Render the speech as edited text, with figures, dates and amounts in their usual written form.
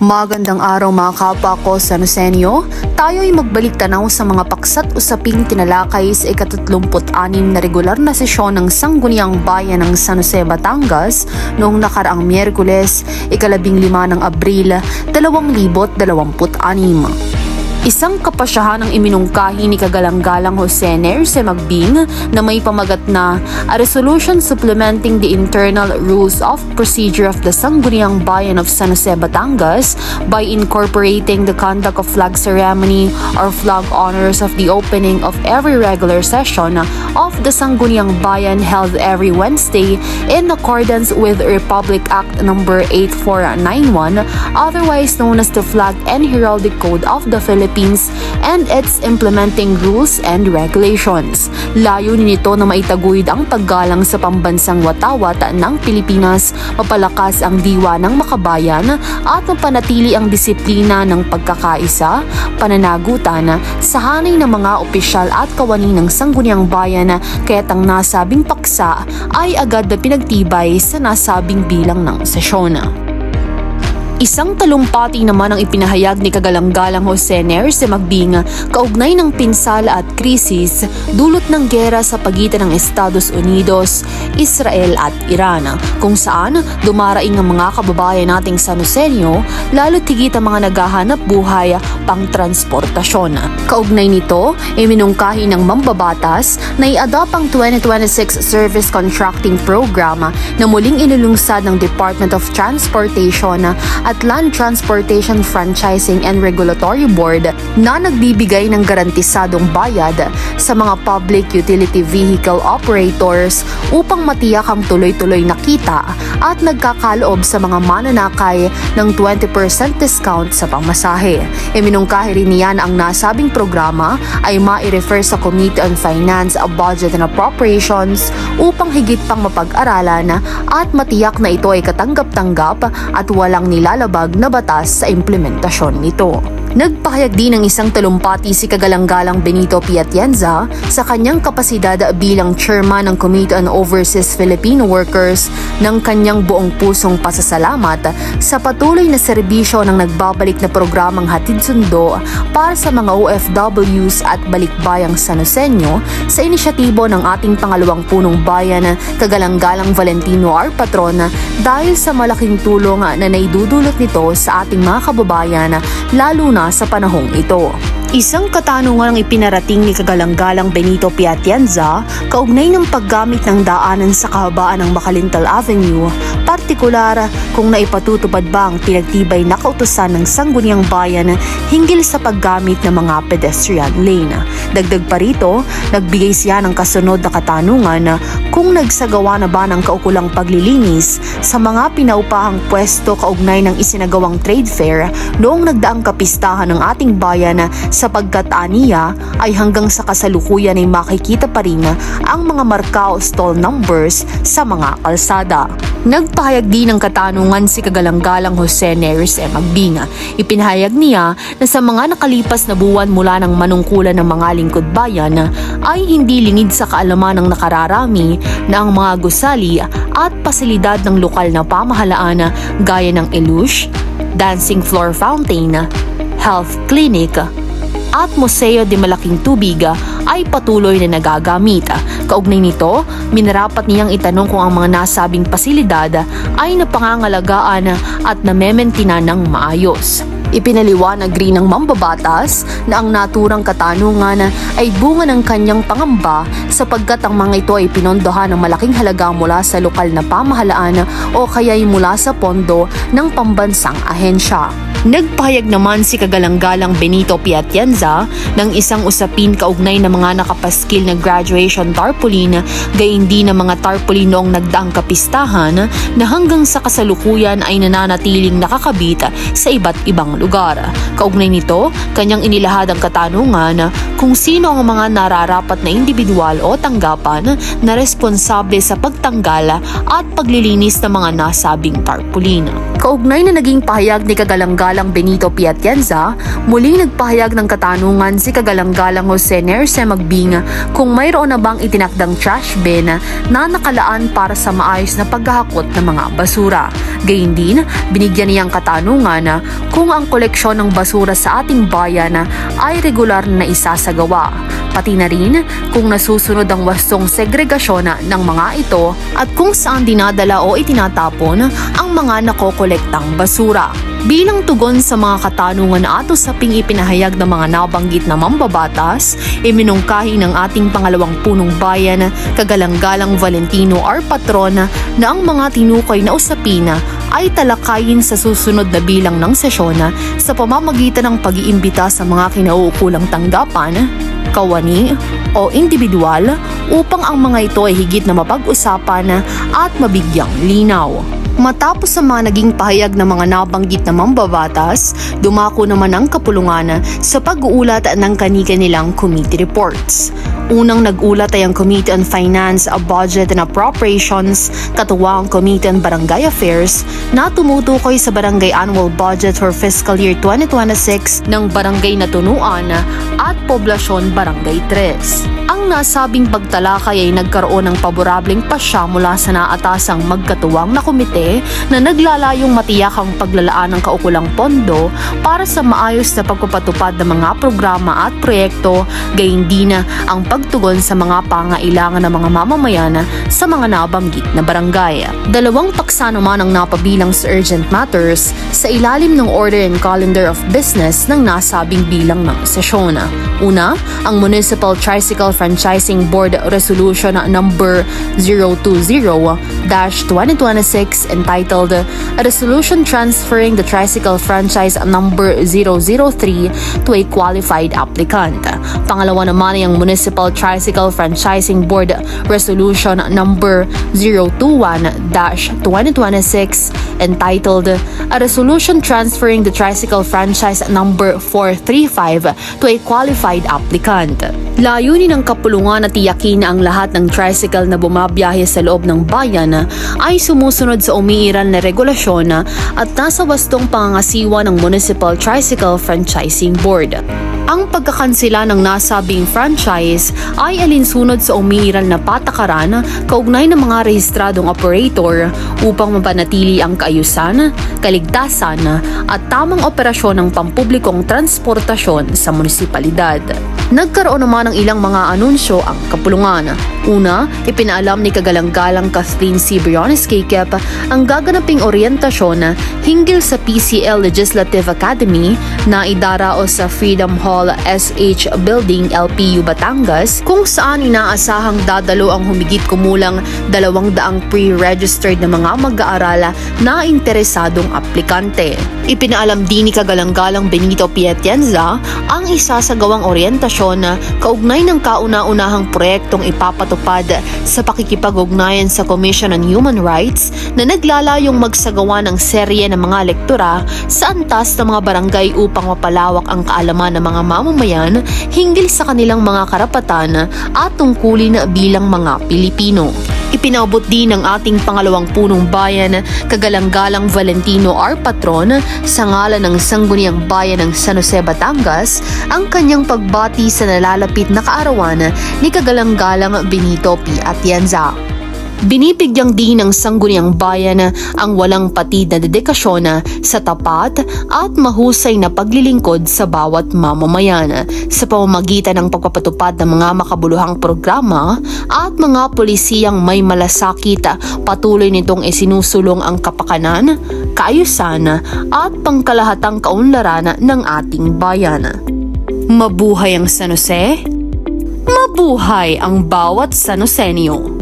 Magandang araw mga kapwa ko sa Nosenyo. Tayo ay magbalik tanaw sa mga paksa't usaping tinalakay sa ika-36 na regular na sesyon ng Sangguniang Bayan ng San Jose, Batangas noong nakaraang Miyerkules, ika-15 ng Abril, 2026. Isang kapasyahan ang iminungkahi ni Kagalang-galang Jose Nerce Magbing na may pamagat na a resolution supplementing the internal rules of procedure of the Sangguniang Bayan of San Jose, Batangas by incorporating the conduct of flag ceremony or flag honors of the opening of every regular session of the Sangguniang Bayan held every Wednesday in accordance with Republic Act No. 8491, otherwise known as the Flag and Heraldic Code of the Philippines and its implementing rules and regulations. Layunin nito na maitaguyod ang paggalang sa pambansang watawat ng Pilipinas, mapalakas ang diwa ng makabayan at mapanatili ang disiplina ng pagkakaisa, pananagutan sa hanay ng mga opisyal at kawani ng Sangguniang Bayan, kaya't ang nasabing paksa ay agad na pinagtibay sa nasabing bilang ng sesyon. Isang talumpati naman ang ipinahayag ni Kagalang-galang Jose Nerce Magbing kaugnay ng pinsala at krisis dulot ng gera sa pagitan ng Estados Unidos, Israel at Iran, kung saan dumaraing ang mga kababayan nating Sanosenyo, lalo't higit ang mga naghahanap buhay pang transportasyon. Kaugnay nito, iminungkahi ng mambabatas na i-adopt ang 2026 Service Contracting Program na muling inulungsad ng Department of Transportation at Land Transportation Franchising and Regulatory Board na nagbibigay ng garantisadong bayad sa mga public utility vehicle operators upang matiyak ang tuloy-tuloy na kita at nagkakaloob sa mga mananakay ng 20% discount sa pamasahe. Iminungkahi rin niyan ang nasabing programa ay mai-refer sa Committee on Finance, Budget and Appropriations upang higit pang mapag-aralan at matiyak na ito ay katanggap-tanggap at walang nilalabag na batas sa implementasyon nito. Nagpahayag din ng isang talumpati si Kagalang-galang Benito P. Atienza sa kanyang kapasidad bilang chairman ng Committee on Overseas Filipino Workers ng kanyang buong pusong pasasalamat sa patuloy na serbisyo ng nagbabalik na programang hatid sundo para sa mga OFWs at balikbayang Sanosenyo sa inisyatibo ng ating pangalawang punong bayan, Kagalang-galang Valentino R. Patron, dahil sa malaking tulong na naidudulot nito sa ating mga kababayan, lalo na sa panahong ito. Isang katanungan ang ipinarating ni Kagalang-galang Benito P. Atienza kaugnay ng paggamit ng daanan sa kahabaan ng Macalintal Avenue, partikular kung naipatutupad ba ang pinagtibay na kautusan ng Sangguniang Bayan hinggil sa paggamit ng mga pedestrian lane. Dagdag pa rito, nagbigay siya ng kasunod na katanungan kung nagsagawa na ba ng kaukulang paglilinis sa mga pinaupahang pwesto kaugnay ng isinagawang trade fair noong nagdaang kapistahan ng ating bayan, sapagkat aniya ay hanggang sa kasalukuyan ay makikita pa rin ang mga marka o stall numbers sa mga kalsada. Nagpahayag din ng katanungan si Kagalang-galang Jose Nerce Magbing. Ipinahayag niya na sa mga nakalipas na buwan mula ng manungkulan ng mga lingkod bayan ay hindi lingid sa kaalaman ng nakararami na ang mga gusali at pasilidad ng lokal na pamahalaan gaya ng Elush, dancing floor fountain, health clinic, at Museo de Malaking Tubig ay patuloy na nagagamit. Kaugnay nito, minarapat niyang itanong kung ang mga nasabing pasilidad ay napangangalagaan at namementina ng maayos. Ipinaliwanag rin ng mambabatas na ang naturang katanungan ay bunga ng kanyang pangamba sapagkat ang mga ito ay pinondohan ng malaking halaga mula sa lokal na pamahalaan o kaya'y mula sa pondo ng pambansang ahensya. Nagpahayag naman si Kagalang-galang Benito P. Atienza ng isang usapin kaugnay ng mga nakapaskil na graduation tarpaulin, gayon din ng mga tarpaulin noong nagdaang kapistahan na hanggang sa kasalukuyan ay nananatiling nakakabit sa iba't ibang lugar. Kaugnay nito, kanyang inilahad ang katanungan kung sino ang mga nararapat na individual o tanggapan na responsable sa pagtanggal at paglilinis ng mga nasabing tarpaulin. Kaugnay na naging pahayag ni Kagalang-galang Benito P. Atienza, muling nagpahayag ng katanungan si Kagalang-galang Jose Nerce Magbing kung mayroon na bang itinakdang trash bin na nakalaan para sa maayos na paghahakot ng mga basura. Gayun din, binigyan niyang katanungan kung ang koleksyon ng basura sa ating bayan ay regular na isasagawa. Pati na rin kung nasusunod ang wastong segregasyon ng mga ito at kung saan dinadala o itinatapon ang mga nakokolektang basura. Bilang tugon sa mga katanungan at usaping ipinahayag ng mga nabanggit na mambabatas, iminungkahi ng ating pangalawang punong bayan, Kagalang-galang Valentino R. Patron, na ang mga tinukay na usapin ay talakayin sa susunod na bilang ng sesyon sa pamamagitan ng pag-iimbita sa mga kinauukulang tanggapan, kawani o individual upang ang mga ito ay higit na mapag-usapan at mabigyang linaw. Matapos sa mga naging pahayag ng mga nabanggit na mambabatas, dumako naman ang kapulungan sa pag-uulat ng kani-kanilang committee reports. Unang nag-ulat ay ang Committee on Finance, Budget and Appropriations, katuwang Committee on Barangay Affairs na tumutukoy sa Barangay Annual Budget for Fiscal Year 2026 ng Barangay Natunuan at Poblasyon Barangay 3. Ang nasabing pagtalakay ay nagkaroon ng paborableng pasya mula sa naatasang magkatuwang na komite na naglalayong matiyak ang paglalaan ng kaukulang pondo para sa maayos na pagpapatupad ng mga programa at proyekto, gayon din ang pagtugon sa mga pangailangan ng mga mamamayan sa mga nabanggit na barangay. Dalawang paksa naman ang napabilang sa urgent matters sa ilalim ng Order and Calendar of Business ng nasabing bilang ng sesyon. Una, ang Municipal Tricycle Franchising Board Resolution number 020-2026 entitled A Resolution Transferring the Tricycle Franchise number 003 to a Qualified Applicant. Pangalawa naman ay ang Municipal Tricycle Franchising Board Resolution number 021-2026 entitled A Resolution Transferring the Tricycle Franchise number 435 to a Qualified Applicant. Layunin ng kapulungan na tiyakin na ang lahat ng tricycle na bumabiyahe sa loob ng bayan ay sumusunod sa umiiral na regulasyon at nasa wastong pangangasiwa ng Municipal Tricycle Franchising Board. Ang pagkakansela ng nasabing franchise ay alinsunod sa umiiral na patakaran kaugnay ng mga rehistradong operator upang mapanatili ang kaayusan, kaligtasan at tamang operasyon ng pampublikong transportasyon sa munisipalidad. Nagkaroon naman ng ilang mga anunsyo ang kapulungan. Una, ipinaalam ni Kagalang-galang Kathleen C. Briones Kikep ang gaganaping oryentasyon hinggil sa PCL Legislative Academy na idarao sa Freedom Hall SH Building, LPU Batangas, kung saan inaasahang dadalo ang humigit kumulang 200 pre-registered na mga mag-aaral na interesadong aplikante. Ipinaalam din ni Kagalang-galang Benito P. Atienza ang isasagawang oryentasyon kaugnay ng kauna-unahang proyektong ipapatupad sa pakikipag-ugnayan sa Commission on Human Rights na naglalayong magsagawa ng serye ng mga lektura sa antas ng mga barangay upang mapalawak ang kaalaman ng mga mamamayan hinggil sa kanilang mga karapatan at tungkulin bilang mga Pilipino. Ipinaabot din ng ating pangalawang punong bayan, Kagalang-galang Valentino R. Patron, sa ngalan ng Sangguniang Bayan ng San Jose, Batangas, ang kanyang pagbati sa nalalapit na kaarawan ni Kagalang-galang Benito P. Atienza. Binibigyang din ng Sangguniang Bayan ang walang patid na dedikasyon sa tapat at mahusay na paglilingkod sa bawat mamamayan sa pamamagitan ng pagpapatupad ng mga makabuluhang programa at mga polisiyang may malasakit. Patuloy nitong isinusulong ang kapakanan, kaayusan at pangkalahatang kaunlaran ng ating bayan. Mabuhay ang San Jose! Mabuhay ang bawat San Joseño!